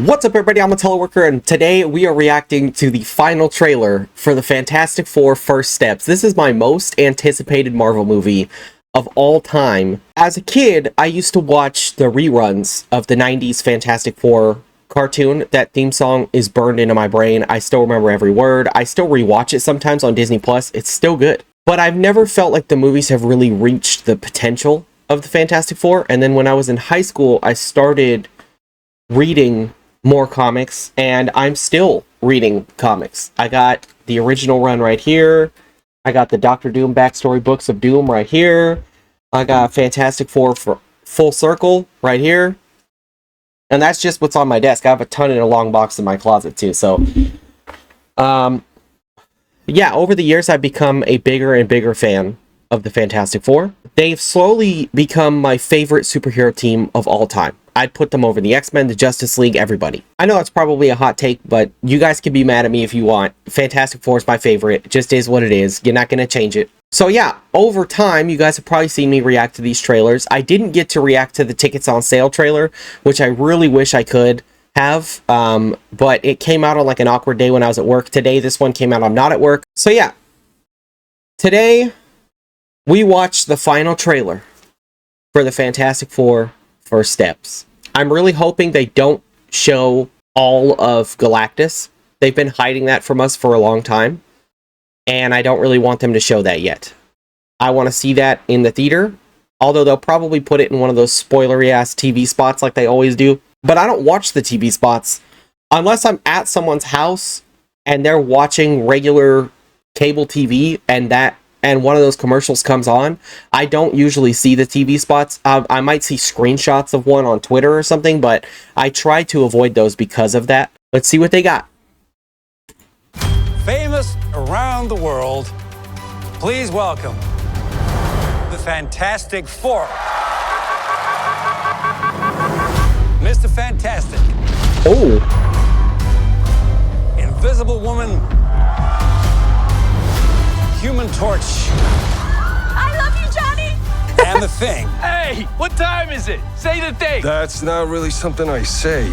What's up, everybody? I'm a Teleworker, and today we are reacting to the final trailer for the Fantastic Four First Steps. This is my most anticipated Marvel movie of all time. As a kid, I used to watch the reruns of the 90s Fantastic Four cartoon. That theme song is burned into my brain. I still remember every word. I still rewatch it sometimes on Disney Plus. It's still good. But I've never felt like the movies have really reached the potential of the Fantastic Four. And then when I was in high school, I started reading more comics, and I'm still reading comics. I got the original run right here. I got the Doctor Doom backstory books of Doom right here. I got Fantastic Four for Full Circle right here. And that's just what's on my desk. I have a ton in a long box in my closet too. So, yeah, over the years, I've become a bigger and bigger fan of the Fantastic Four. They've slowly become my favorite superhero team of all time. I'd put them over the X-Men, the Justice League, everybody. I know that's probably a hot take, but you guys can be mad at me if you want. Fantastic Four is my favorite. It just is what it is. You're not going to change it. So yeah, over time, you guys have probably seen me react to these trailers. I didn't get to react to the tickets on sale trailer, which I really wish I could have, but it came out on like an awkward day when I was at work. Today, this one came out, I'm not at work. So yeah, today, we watched the final trailer for the Fantastic Four First Steps. I'm really hoping they don't show all of Galactus. They've been hiding that from us for a long time, and I don't really want them to show that yet. I want to see that in the theater, although they'll probably put it in one of those spoilery-ass TV spots like they always do. But I don't watch the TV spots unless I'm at someone's house and they're watching regular cable TV and one of those commercials comes on. I don't usually see the TV spots. I might see screenshots of one on Twitter or something, but I try to avoid those because of that. Let's see what they got. Famous around the world, please welcome the Fantastic Four. Mr. Fantastic. Oh. Invisible Woman. Human Torch. I love you, Johnny! And the Thing. Hey, what time is it? Say the thing. That's not really something I say.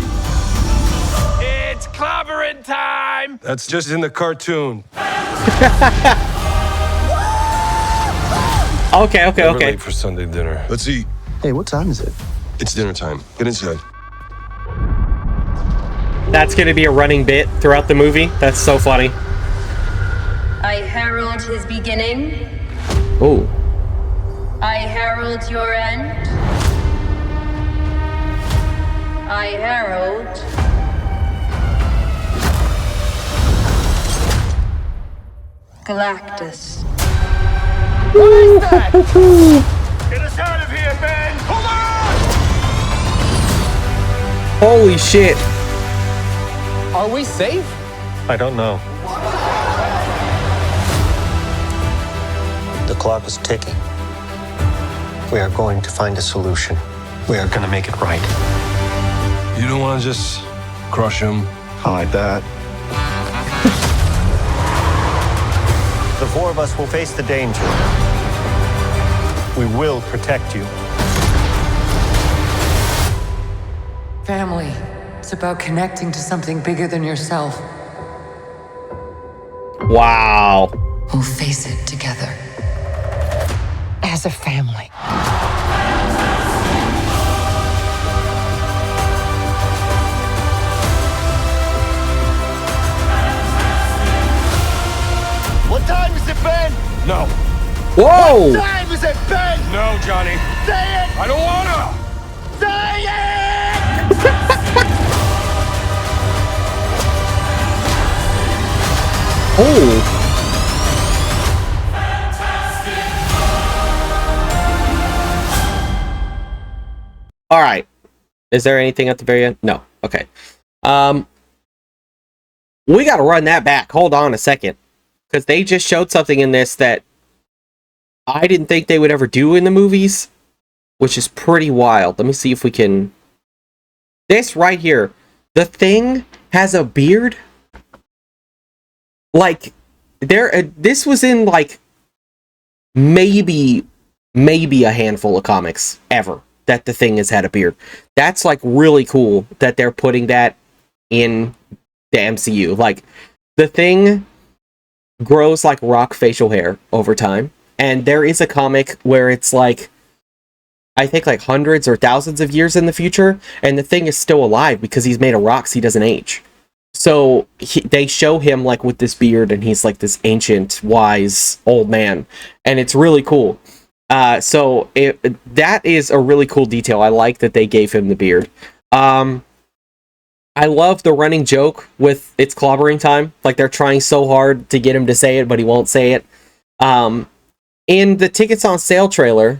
It's clobbering time. That's just in the cartoon. Okay. Never late for Sunday dinner. Let's eat. Hey, what time is it? It's dinner time. Get inside. That's going to be a running bit throughout the movie. That's so funny. I herald his beginning. Oh. I herald your end. I herald Galactus. What is that? Get us out of here, Ben! Hold on! Holy shit. Are we safe? I don't know. The clock is ticking. We are going to find a solution. We are going to make it right. You don't want to just crush him? I like that. The four of us will face the danger. We will protect you. Family. It's about connecting to something bigger than yourself. Wow. We'll face it together. As a family. What time is it, Ben? No. Whoa. What time is it, Ben? No, Johnny. Say it! I don't wanna. Say it! Oh. All right. Is there anything at the very end? No. Okay. We got to run that back. Hold on a second. Because they just showed something in this that I didn't think they would ever do in the movies, which is pretty wild. Let me see if we can... This right here. The Thing has a beard. Like, this was in, like, maybe a handful of comics ever that the Thing has had a beard. That's, like, really cool that they're putting that in the MCU. Like, the Thing grows like rock facial hair over time, and there is a comic where it's like, I think like hundreds or thousands of years in the future, and the Thing is still alive because he's made of rocks. He doesn't age. So they show him like with this beard, and he's like this ancient, wise old man, and it's really cool. That is a really cool detail. I like that they gave him the beard. I love the running joke with it's clobbering time. Like, they're trying so hard to get him to say it, but he won't say it. In the tickets on sale trailer,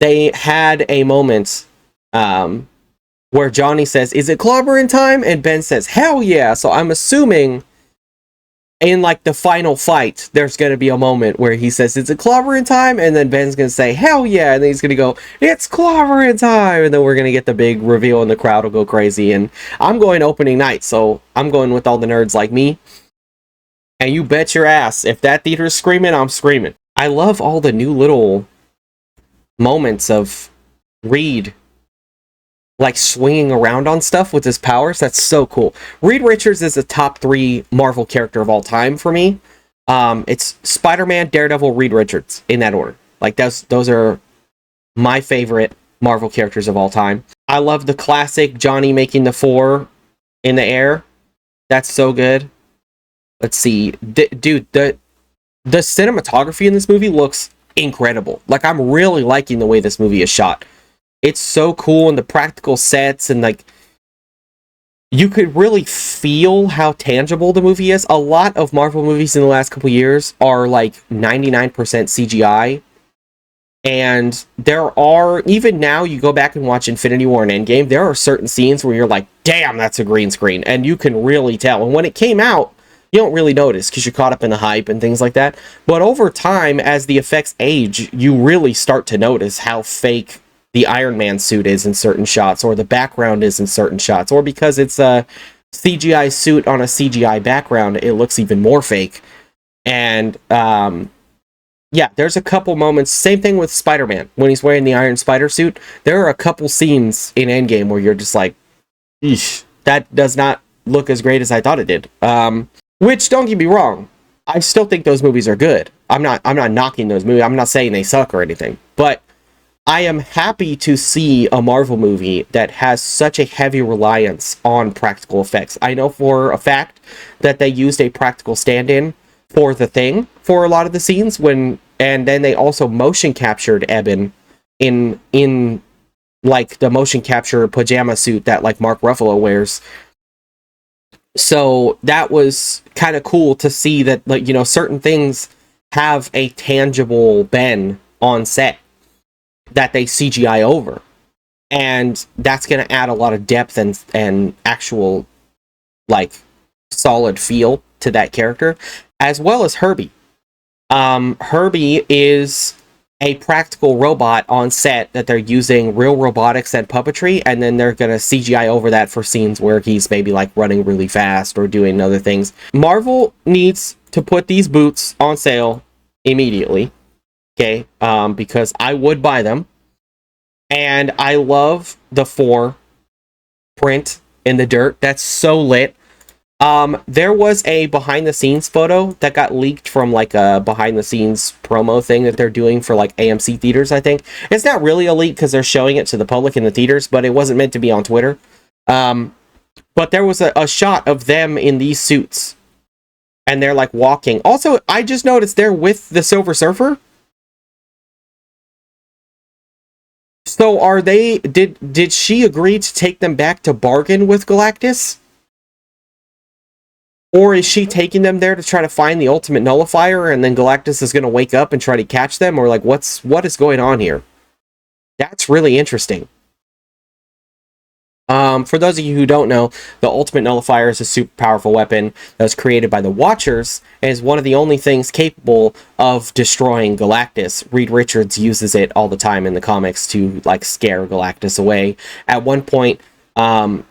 they had a moment where Johnny says, "Is it clobbering time?" And Ben says, "Hell yeah." So I'm assuming in like the final fight, there's going to be a moment where he says, "Is it clobbering time?" And then Ben's going to say, "Hell yeah." And then he's going to go, "It's clobbering time." And then we're going to get the big reveal and the crowd will go crazy. And I'm going opening night, so I'm going with all the nerds like me. And you bet your ass, if that theater's screaming, I'm screaming. I love all the new little moments of Reed like swinging around on stuff with his powers. That's so cool. Reed Richards is a top 3 Marvel character of all time for me. It's Spider-Man, Daredevil, Reed Richards in that order. Like, those are my favorite Marvel characters of all time. I love the classic Johnny making the 4 in the air. That's so good. Let's see. Dude, the cinematography in this movie looks incredible. Like, I'm really liking the way this movie is shot. It's so cool, and the practical sets, and like, you could really feel how tangible the movie is. A lot of Marvel movies in the last couple years are like 99% CGI. And there are, even now, you go back and watch Infinity War and Endgame, there are certain scenes where you're like, damn, that's a green screen. And you can really tell. And when it came out, you don't really notice because you're caught up in the hype and things like that. But over time, as the effects age, you really start to notice how fake the Iron Man suit is in certain shots, or the background is in certain shots, or because it's a CGI suit on a CGI background, it looks even more fake. And yeah, there's a couple moments. Same thing with Spider-Man when he's wearing the Iron Spider suit. There are a couple scenes in Endgame where you're just like, eesh, that does not look as great as I thought it did. Which, don't get me wrong, I still think those movies are good. I'm not knocking those movies. I'm not saying they suck or anything, but I am happy to see a Marvel movie that has such a heavy reliance on practical effects. I know for a fact that they used a practical stand-in for the Thing for a lot of the scenes, and then they also motion captured Eben in like the motion capture pajama suit that like Mark Ruffalo wears. So that was kind of cool to see that, like, you know, certain things have a tangible Ben on set that they CGI over, and that's going to add a lot of depth and actual like solid feel to that character, as well as Herbie. Herbie is a practical robot on set that they're using real robotics and puppetry, and then they're going to CGI over that for scenes where he's maybe like running really fast or doing other things. Marvel needs to put these boots on sale immediately. Okay, because I would buy them. And I love the 4 print in the dirt. That's so lit. There was a behind the scenes photo that got leaked from like a behind the scenes promo thing that they're doing for like AMC theaters, I think. It's not really a leak because they're showing it to the public in the theaters, but it wasn't meant to be on Twitter. But there was a shot of them in these suits, and they're like walking. Also, I just noticed they're with the Silver Surfer. So are they, did she agree to take them back to bargain with Galactus? Or is she taking them there to try to find the ultimate nullifier, and then Galactus is going to wake up and try to catch them? Or like, what is going on here? That's really interesting. For those of you who don't know, the ultimate nullifier is a super powerful weapon that was created by the Watchers, and is one of the only things capable of destroying Galactus. Reed Richards uses it all the time in the comics to like scare Galactus away. At one point,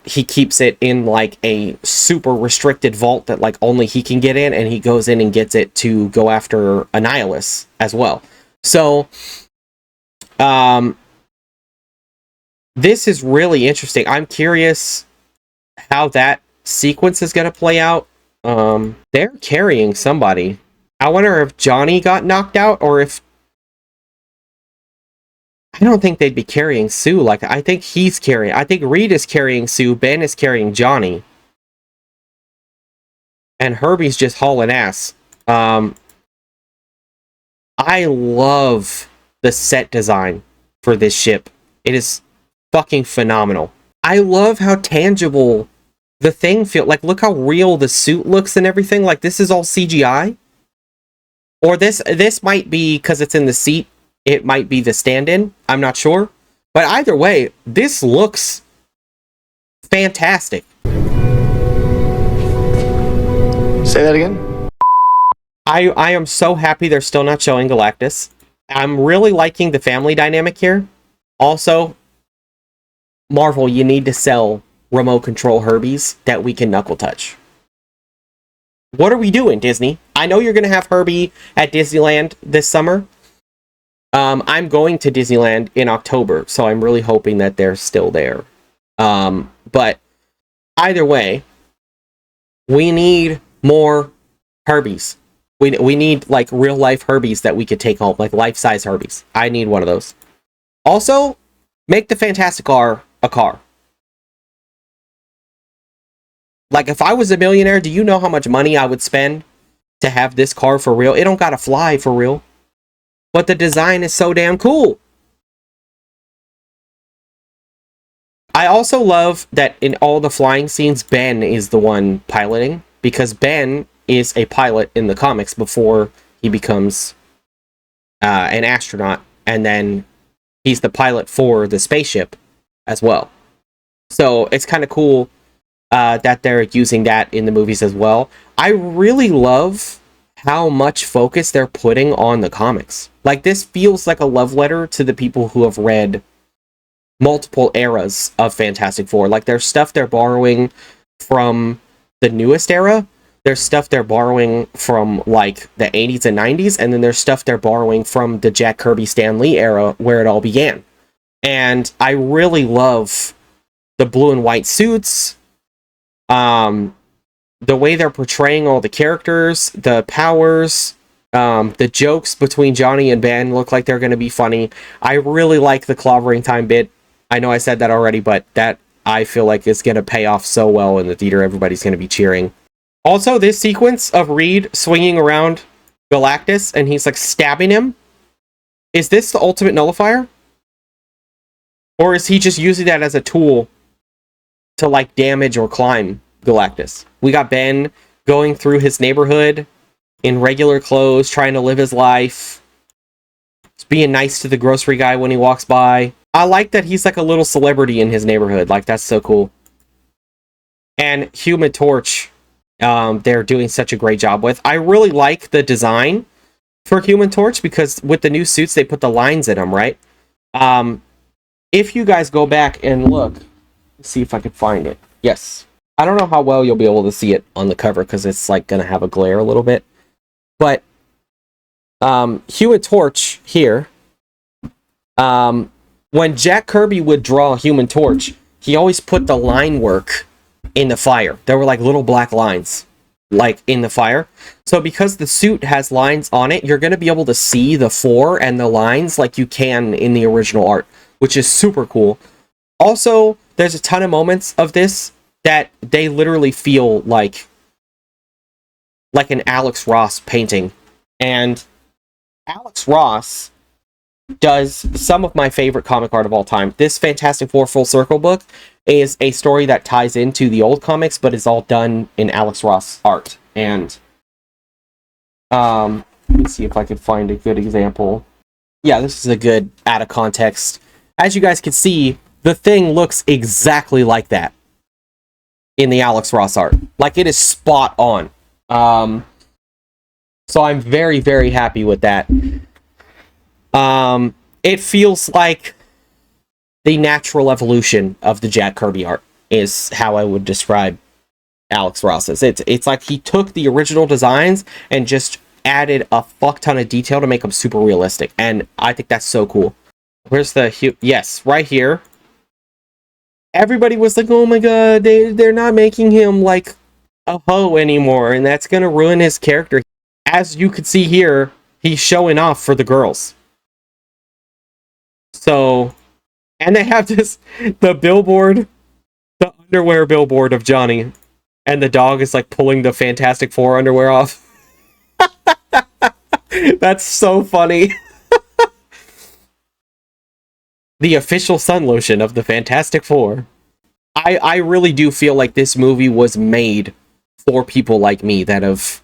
he keeps it in like a super restricted vault that like only he can get in, and he goes in and gets it to go after Annihilus as well. So, this is really interesting. I'm curious how that sequence is going to play out. They're carrying somebody. I wonder if Johnny got knocked out, or if... I don't think they'd be carrying Sue. Like, I think he's carrying... I think Reed is carrying Sue, Ben is carrying Johnny. And Herbie's just hauling ass. I love the set design for this ship. It is fucking phenomenal. I love how tangible the thing feels. Like, look how real the suit looks and everything. Like, this is all CGI. Or this might be, because it's in the seat, it might be the stand-in. I'm not sure. But either way, this looks fantastic. Say that again? I am so happy they're still not showing Galactus. I'm really liking the family dynamic here. Also, Marvel, you need to sell remote control Herbies that we can knuckle touch. What are we doing, Disney? I know you're going to have Herbie at Disneyland this summer. I'm going to Disneyland in October, so I'm really hoping that they're still there. But either way, we need more Herbies. We need, like, real-life Herbies that we could take home, like life-size Herbies. I need one of those. Also, make the Fantastic Car a car. Like, if I was a millionaire, do you know how much money I would spend to have this car for real? It don't gotta fly for real. But the design is so damn cool. I also love that in all the flying scenes, Ben is the one piloting. Because Ben is a pilot in the comics before he becomes an astronaut. And then he's the pilot for the spaceship as well. So it's kind of cool that they're using that in the movies as well. I really love how much focus they're putting on the comics. Like, this feels like a love letter to the people who have read multiple eras of Fantastic Four. Like, there's stuff they're borrowing from the newest era. There's stuff they're borrowing from, like, the 80s and 90s. And then there's stuff they're borrowing from the Jack Kirby Stan Lee era where it all began. And I really love the blue and white suits. The way they're portraying all the characters, the powers, the jokes between Johnny and Ben look like they're going to be funny. I really like the clobbering time bit. I know I said that already, but that I feel like is going to pay off so well in the theater. Everybody's going to be cheering. Also, this sequence of Reed swinging around Galactus and he's like stabbing him. Is this the ultimate nullifier? Or is he just using that as a tool to, like, damage or climb Galactus? We got Ben going through his neighborhood in regular clothes, trying to live his life. Just being nice to the grocery guy when he walks by. I like that he's like a little celebrity in his neighborhood. Like, that's so cool. And Human Torch, they're doing such a great job with. I really like the design for Human Torch because with the new suits, they put the lines in them, right? If you guys go back and look, let's see if I can find it. Yes. I don't know how well you'll be able to see it on the cover because it's like going to have a glare a little bit. But Human Torch here, when Jack Kirby would draw Human Torch, he always put the line work in the fire. There were like little black lines like in the fire. So because the suit has lines on it, you're going to be able to see the four and the lines like you can in the original art, which is super cool. Also, there's a ton of moments of this that they literally feel like an Alex Ross painting. And Alex Ross does some of my favorite comic art of all time. This Fantastic Four Full Circle book is a story that ties into the old comics, but is all done in Alex Ross art. And let me see if I could find a good example. Yeah, this is a good out of context. As you guys can see, the thing looks exactly like that in the Alex Ross art. Like, it is spot on. So I'm very, very happy with that. It feels like the natural evolution of the Jack Kirby art is how I would describe Alex Ross's. It's like he took the original designs and just added a fuck ton of detail to make them super realistic. And I think that's so cool. Where's the... Yes, right here. everybody was like, oh my god, they're not making him like a hoe anymore, and that's gonna ruin his character. As you can see here, he's showing off for the girls. So, and they have the billboard, the underwear billboard of Johnny, and the dog is like pulling the Fantastic Four underwear off. That's so funny. The official sun lotion of the Fantastic Four. I really do feel like this movie was made for people like me that have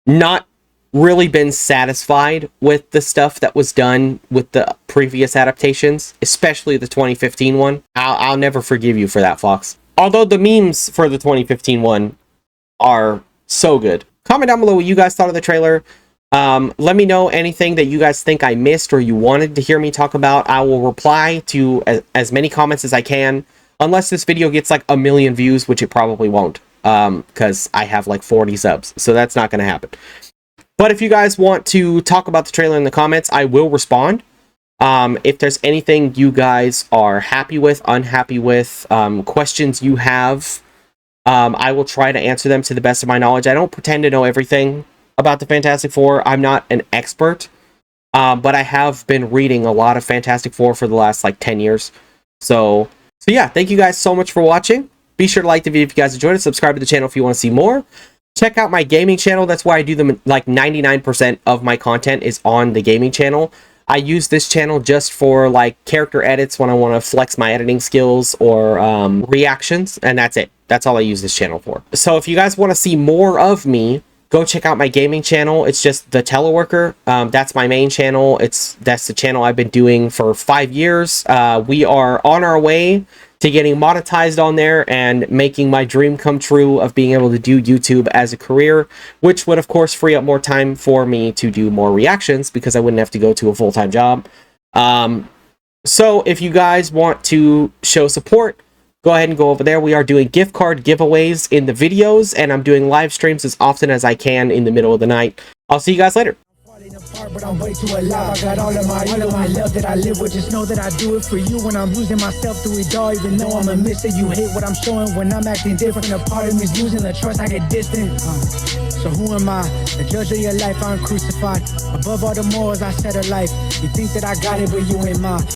not really been satisfied with the stuff that was done with the previous adaptations, especially the 2015 one. I'll never forgive you for that, Fox. Although the memes for the 2015 one are so good. Comment down below what you guys thought of the trailer. Let me know anything that you guys think I missed or you wanted to hear me talk about. I will reply to as many comments as I can, unless this video gets like 1 million views, which it probably won't, because I have like 40 subs, so that's not going to happen. But if you guys want to talk about the trailer in the comments, I will respond. If there's anything you guys are happy with, unhappy with, questions you have, I will try to answer them to the best of my knowledge. I don't pretend to know everything about the Fantastic Four. I'm not an expert, but I have been reading a lot of Fantastic Four for the last like 10 years. So yeah, thank you guys so much for watching. Be sure to like the video if you guys enjoyed it. Subscribe to the channel if you want to see more. Check out my gaming channel. That's why I do them. Like 99% of my content is on the gaming channel. I use this channel just for like character edits when I want to flex my editing skills or reactions, and that's it. That's all I use this channel for. So if you guys want to see more of me, go check out my gaming channel. It's just the Teleworker. That's my main channel. That's the channel I've been doing for 5 years. We are on our way to getting monetized on there and making my dream come true of being able to do YouTube as a career, which would of course free up more time for me to do more reactions because I wouldn't have to go to a full-time job. So if you guys want to show support, go ahead and go over there. We are doing gift card giveaways in the videos, and I'm doing live streams as often as I can in the middle of the night. I'll see you guys later. But I'm way too alive. I got all of my love that I live with. Just know that I do it for you when I'm losing myself through it all. Even though I'm a miss it, you hate what I'm showing when I'm acting different. A part of me's losing the trust, I get distant. So who am I? The judge of your life, I'm crucified. Above all the morals I set a life. You think that I got it, but you ain't mine.